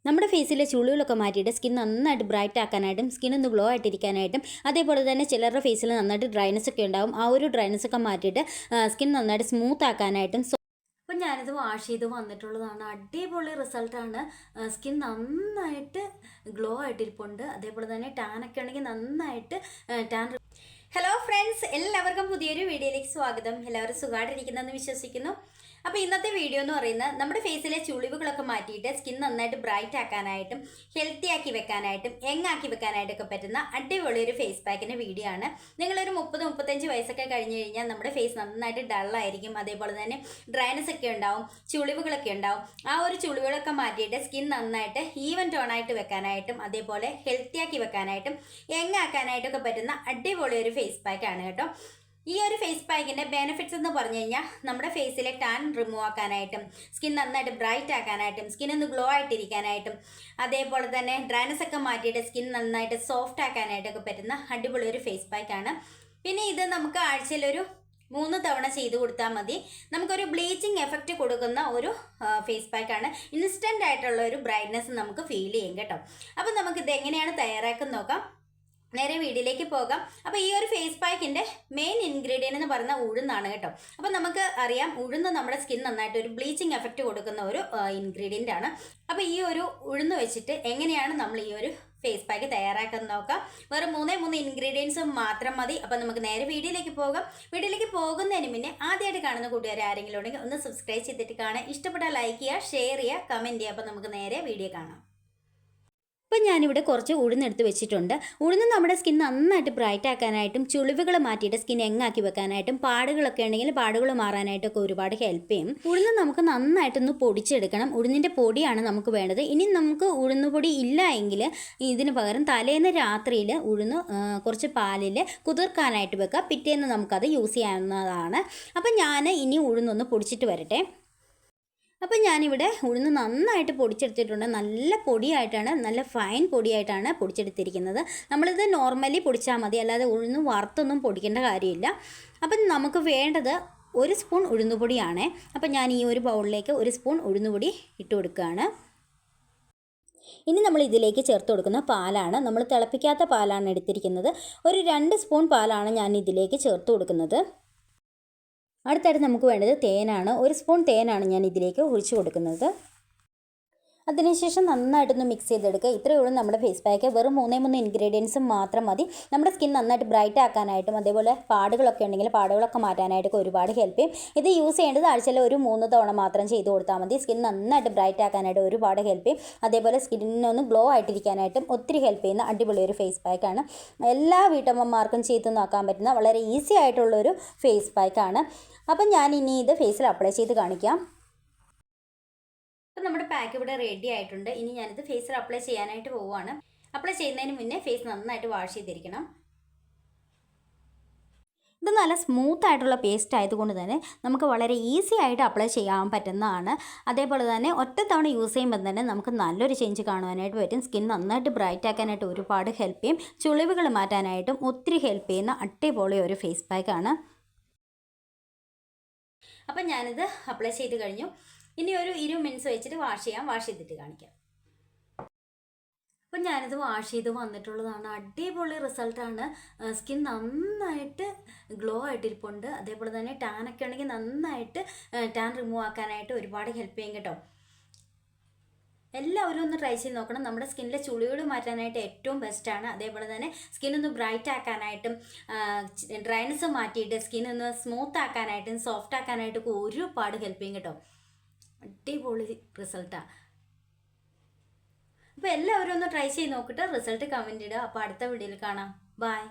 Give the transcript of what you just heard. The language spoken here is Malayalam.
നമ്മുടെ ഫേസിലെ ചുളികളൊക്കെ മാറ്റിയിട്ട് സ്കിൻ നന്നായിട്ട് ബ്രൈറ്റ് ആക്കാനായിട്ടും സ്കിൻ ഒന്ന് ഗ്ലോ ആയിട്ടിരിക്കാനായിട്ടും അതേപോലെ തന്നെ ചിലരുടെ ഫേസിൽ നന്നായിട്ട് ഡ്രൈനെസ് ഒക്കെ ഉണ്ടാവും. ആ ഒരു ഡ്രൈനെസ് ഒക്കെ മാറ്റിയിട്ട് സ്കിൻ നന്നായിട്ട് സ്മൂത്ത് ആക്കാനായിട്ടും. അപ്പം ഞാനിത് വാഷ് ചെയ്ത് വന്നിട്ടുള്ളതാണ്. അടിപൊളി റിസൾട്ടാണ്. സ്കിൻ നന്നായിട്ട് ഗ്ലോ ആയിട്ടിരിപ്പുണ്ട്. അതേപോലെ തന്നെ ടാനൊക്കെ ഉണ്ടെങ്കിൽ നന്നായിട്ട് ടാൻ. ഹലോ ഫ്രണ്ട്സ്, എല്ലാവർക്കും പുതിയൊരു വീഡിയോയിലേക്ക് സ്വാഗതം. എല്ലാവരും സുഖമായിട്ടിരിക്കുന്നതെന്ന് വിശ്വസിക്കുന്നു. അപ്പോൾ ഇന്നത്തെ വീഡിയോ എന്ന് പറയുന്നത് നമ്മുടെ ഫേസിലെ ചുളിവുകളൊക്കെ മാറ്റിയിട്ട് സ്കിൻ നന്നായിട്ട് ബ്രൈറ്റ് ആക്കാനായിട്ടും ഹെൽത്തി ആക്കി വെക്കാനായിട്ടും യങ്ങാക്കി വെക്കാനായിട്ടൊക്കെ പറ്റുന്ന അടിപൊളി ഒരു ഫേസ് പാക്കിൻ്റെ വീഡിയോ ആണ്. നിങ്ങളൊരു 30-35 വയസ്സൊക്കെ കഴിഞ്ഞ് കഴിഞ്ഞാൽ നമ്മുടെ ഫേസ് നന്നായിട്ട് ഡള്ളായിരിക്കും. അതേപോലെ തന്നെ ഡ്രൈനസ് ഒക്കെ ഉണ്ടാവും, ചുളിവുകളൊക്കെ ഉണ്ടാവും. ആ ഒരു ചുളിവുകളൊക്കെ മാറ്റിയിട്ട് സ്കിൻ നന്നായിട്ട് ഈവൻ ടോണായിട്ട് വെക്കാനായിട്ടും അതേപോലെ ഹെൽത്തി ആക്കി വെക്കാനായിട്ടും യങ്ങാക്കാനായിട്ടൊക്കെ പറ്റുന്ന അടിപൊളി ഒരു ഫേസ് പാക്കാണ് കേട്ടോ. ഈ ഒരു ഫേസ് പാക്കിൻ്റെ ബെനിഫിറ്റ്സ് എന്ന് പറഞ്ഞു കഴിഞ്ഞാൽ നമ്മുടെ ഫേസിലെ ടാൻ റിമൂവ് ആക്കാനായിട്ടും സ്കിൻ നന്നായിട്ട് ബ്രൈറ്റ് ആക്കാനായിട്ടും സ്കിൻ ഒന്ന് ഗ്ലോ ആയിട്ടിരിക്കാനായിട്ടും അതേപോലെ തന്നെ ഡ്രൈനസ് ഒക്കെ മാറ്റിയിട്ട് സ്കിൻ നന്നായിട്ട് സോഫ്റ്റ് ആക്കാനായിട്ടൊക്കെ പറ്റുന്ന അടിപൊളി ഒരു ഫേസ് പാക്കാണ്. പിന്നെ ഇത് നമുക്ക് ആഴ്ചയിലൊരു 3 തവണ ചെയ്ത് കൊടുത്താൽ മതി. നമുക്കൊരു ബ്ലീച്ചിങ് എഫക്റ്റ് കൊടുക്കുന്ന ഒരു ഫേസ് പാക്കാണ്. ഇൻസ്റ്റൻ്റ് ആയിട്ടുള്ള ഒരു ബ്രൈറ്റ്നെസ് നമുക്ക് ഫീൽ ചെയ്യും കേട്ടോ. അപ്പം നമുക്കിത് എങ്ങനെയാണ് തയ്യാറാക്കുന്നത് നോക്കാം. നേരെ വീഡിയോയിലേക്ക് പോകാം. അപ്പോൾ ഈ ഒരു ഫേസ് പാക്കിൻ്റെ മെയിൻ ഇൻഗ്രീഡിയൻ്റ് എന്ന് പറയുന്ന ഉഴുന്നാണ് കേട്ടോ. അപ്പോൾ നമുക്ക് അറിയാം, ഉഴുന്ന് നമ്മുടെ സ്കിൻ നന്നായിട്ട് ഒരു ബ്ലീച്ചിങ് എഫക്റ്റ് കൊടുക്കുന്ന ഒരു ഇൻഗ്രീഡിയൻ്റ് ആണ്. അപ്പോൾ ഈ ഒരു ഉഴുന്ന് വെച്ചിട്ട് എങ്ങനെയാണ് നമ്മൾ ഈ ഒരു ഫേസ് പാക്ക് തയ്യാറാക്കുന്നത് നോക്കാം. വെറും 3 ഇൻഗ്രീഡിയൻസ് മാത്രം മതി. അപ്പോൾ നമുക്ക് നേരെ വീഡിയോയിലേക്ക് പോകാം. വീഡിയോയിലേക്ക് പോകുന്നതിന് മുന്നേ ആദ്യമായിട്ട് കാണുന്ന കൂട്ടുകാർ ആരെങ്കിലും ഉണ്ടെങ്കിൽ ഒന്ന് സബ്സ്ക്രൈബ് ചെയ്തിട്ട് കാണാം. ഇഷ്ടപ്പെട്ടാൽ ലൈക്ക് ചെയ്യുക, ഷെയർ ചെയ്യുക, കമൻറ്റ് ചെയ്യുക. അപ്പോൾ നമുക്ക് നേരെ വീഡിയോ കാണാം. ഇപ്പം ഞാനിവിടെ കുറച്ച് ഉഴുന്നെടുത്ത് വെച്ചിട്ടുണ്ട്. ഉഴുന്ന് നമ്മുടെ സ്കിൻ നന്നായിട്ട് ബ്രൈറ്റ് ആക്കാനായിട്ടും ചുളിവുകൾ മാറ്റിയിട്ട് സ്കിൻ യങ്ങാക്കി വെക്കാനായിട്ടും പാടുകളൊക്കെ ഉണ്ടെങ്കിൽ പാടുകൾ മാറാനായിട്ടൊക്കെ ഒരുപാട് ഹെൽപ്പ് ചെയ്യും. ഉഴുന്ന് നമുക്ക് നന്നായിട്ടൊന്ന് പൊടിച്ചെടുക്കണം. ഉഴുന്നിൻ്റെ പൊടിയാണ് നമുക്ക് വേണ്ടത്. ഇനി നമുക്ക് ഉഴുന്നുപൊടി ഇല്ല എങ്കിൽ ഇതിന് പകരം തലേന്ന് രാത്രിയിൽ ഉഴുന്ന് കുറച്ച് പാലിൽ കുതിർക്കാനായിട്ട് വെക്കുക. പിറ്റേന്ന് നമുക്കത് യൂസ് ചെയ്യാവുന്നതാണ്. അപ്പം ഞാൻ ഇനി ഉഴുന്നൊന്ന് പൊടിച്ചിട്ട് വരട്ടെ. അപ്പോൾ ഞാനിവിടെ ഉഴുന്ന് നന്നായിട്ട് പൊടിച്ചെടുത്തിട്ടുണ്ട്. നല്ല പൊടിയായിട്ടാണ്, നല്ല ഫൈൻ പൊടിയായിട്ടാണ് പൊടിച്ചെടുത്തിരിക്കുന്നത്. നമ്മളിത് നോർമലി പൊടിച്ചാൽ മതി, അല്ലാതെ ഉഴുന്ന് വറുത്തൊന്നും പൊടിക്കേണ്ട കാര്യമില്ല. അപ്പം നമുക്ക് വേണ്ടത് 1 സ്പൂൺ ഉഴുന്നുപൊടിയാണ്. അപ്പം ഞാൻ ഈ ഒരു ബൗളിലേക്ക് 1 സ്പൂൺ ഉഴുന്നുപൊടി ഇട്ട് കൊടുക്കുകയാണ്. ഇനി നമ്മൾ ഇതിലേക്ക് ചേർത്ത് കൊടുക്കുന്ന പാലാണ്. നമ്മൾ തിളപ്പിക്കാത്ത പാലാണ് എടുത്തിരിക്കുന്നത്. ഒരു 2 സ്പൂൺ പാലാണ് ഞാൻ ഇതിലേക്ക് ചേർത്ത് കൊടുക്കുന്നത്. അടുത്തായിട്ട് നമുക്ക് വേണ്ടത് തേനാണ്. 1 സ്പൂൺ തേനാണ് ഞാൻ ഇതിലേക്ക് ഒഴിച്ചു കൊടുക്കുന്നത്. അതിനുശേഷം നന്നായിട്ടൊന്ന് മിക്സ് ചെയ്തെടുക്കുക. ഇത്രയേ ഉള്ളൂ നമ്മുടെ ഫേസ് പാക്ക്. വെറും 3 ഇൻഗ്രീഡിയൻസും മാത്രം മതി. നമ്മുടെ സ്കിൻ നന്നായിട്ട് ബ്രൈറ്റ് ആക്കാനായിട്ടും അതേപോലെ പാടുകളൊക്കെ ഉണ്ടെങ്കിൽ പാടുകളൊക്കെ മാറ്റാനായിട്ടൊക്കെ ഒരുപാട് ഹെൽപ്പ് ചെയ്യും. ഇത് യൂസ് ചെയ്യേണ്ടത് ആഴ്ചയിൽ ഒരു 3 തവണ മാത്രം ചെയ്ത് കൊടുത്താൽ മതി. സ്കിൻ നന്നായിട്ട് ബ്രൈറ്റ് ആക്കാനായിട്ട് ഒരുപാട് ഹെൽപ്പ് ചെയ്യും. അതേപോലെ സ്കിന്നൊന്ന് ഗ്ലോ ആയിട്ടിരിക്കാനായിട്ടും ഒത്തിരി ഹെൽപ്പ് ചെയ്യുന്ന അടിപൊളി ഒരു ഫേസ് പാക്കാണ്. എല്ലാ വീട്ടമ്മമാർക്കും ചെയ്ത് നോക്കാൻ പറ്റുന്ന വളരെ ഈസി ആയിട്ടുള്ളൊരു ഫേസ് പാക്കാണ്. അപ്പം ഞാൻ ഇനി ഇത് ഫേസിൽ അപ്ലൈ ചെയ്ത് കാണിക്കാം. അപ്പോൾ നമ്മുടെ പാക്ക് ഇവിടെ റെഡി ആയിട്ടുണ്ട്. ഇനി ഞാനിത് ഫേസിൽ അപ്ലൈ ചെയ്യാനായിട്ട് പോവുകയാണ്. അപ്ലൈ ചെയ്യുന്നതിന് മുന്നേ ഫേസ് നന്നായിട്ട് വാഷ് ചെയ്തിരിക്കണം. ഇത് നല്ല സ്മൂത്ത് ആയിട്ടുള്ള പേസ്റ്റ് ആയതുകൊണ്ട് തന്നെ നമുക്ക് വളരെ ഈസി ആയിട്ട് അപ്ലൈ ചെയ്യാൻ പറ്റുന്നതാണ്. അതേപോലെ തന്നെ ഒറ്റ തവണ യൂസ് ചെയ്യുമ്പോൾ തന്നെ നമുക്ക് നല്ലൊരു ചേഞ്ച് കാണുവാനായിട്ട് പറ്റും. സ്കിൻ നന്നായിട്ട് ബ്രൈറ്റ് ആക്കാനായിട്ട് ഒരുപാട് ഹെൽപ്പ് ചെയ്യും. ചുളിവുകൾ മാറ്റാനായിട്ടും ഒത്തിരി ഹെൽപ്പ് ചെയ്യുന്ന അടിപൊളി ഒരു ഫേസ് പാക്കാണ്. അപ്പം ഞാനിത് അപ്ലൈ ചെയ്ത് കഴിഞ്ഞു. ഇനി ഒരു 20 മിനിറ്റ്സ് വെച്ചിട്ട് വാഷ് ചെയ്തിട്ട് കാണിക്കാം. അപ്പം ഞാനിത് വാഷ് ചെയ്ത് വന്നിട്ടുള്ളതാണ്. അടിപൊളി റിസൾട്ടാണ്. സ്കിൻ നന്നായിട്ട് ഗ്ലോ ആയിട്ടിരിപ്പുണ്ട്. അതേപോലെ തന്നെ ടാനൊക്കെ ഉണ്ടെങ്കിൽ നന്നായിട്ട് ടാൻ റിമൂവ് ആക്കാനായിട്ട് ഒരുപാട് ഹെൽപ്പ് ചെയ്യും കേട്ടോ. എല്ലാവരും ഒന്ന് ട്രൈ ചെയ്ത് നോക്കണം. നമ്മുടെ സ്കിന്നിലെ ചുളിവുകൾ മാറ്റാനായിട്ട് ഏറ്റവും ബെസ്റ്റാണ്. അതേപോലെ തന്നെ സ്കിന്നൊന്ന് ബ്രൈറ്റ് ആക്കാനായിട്ടും ഡ്രൈനസ് മാറ്റിയിട്ട് സ്കിന്നൊന്ന് സ്മൂത്ത് ആക്കാനായിട്ടും സോഫ്റ്റ് ആക്കാനായിട്ടൊക്കെ ഒരുപാട് ഹെൽപ്പ് ചെയ്യും കേട്ടോ. അടിപൊളി റിസൾട്ടാണ്. അപ്പോൾ എല്ലാവരും ഒന്ന് ട്രൈ ചെയ്ത് നോക്കിയിട്ട് റിസൾട്ട് കമൻറ്റ് ഇടുക. അപ്പോൾ അടുത്ത വീഡിയോയിൽ കാണാം. ബൈ.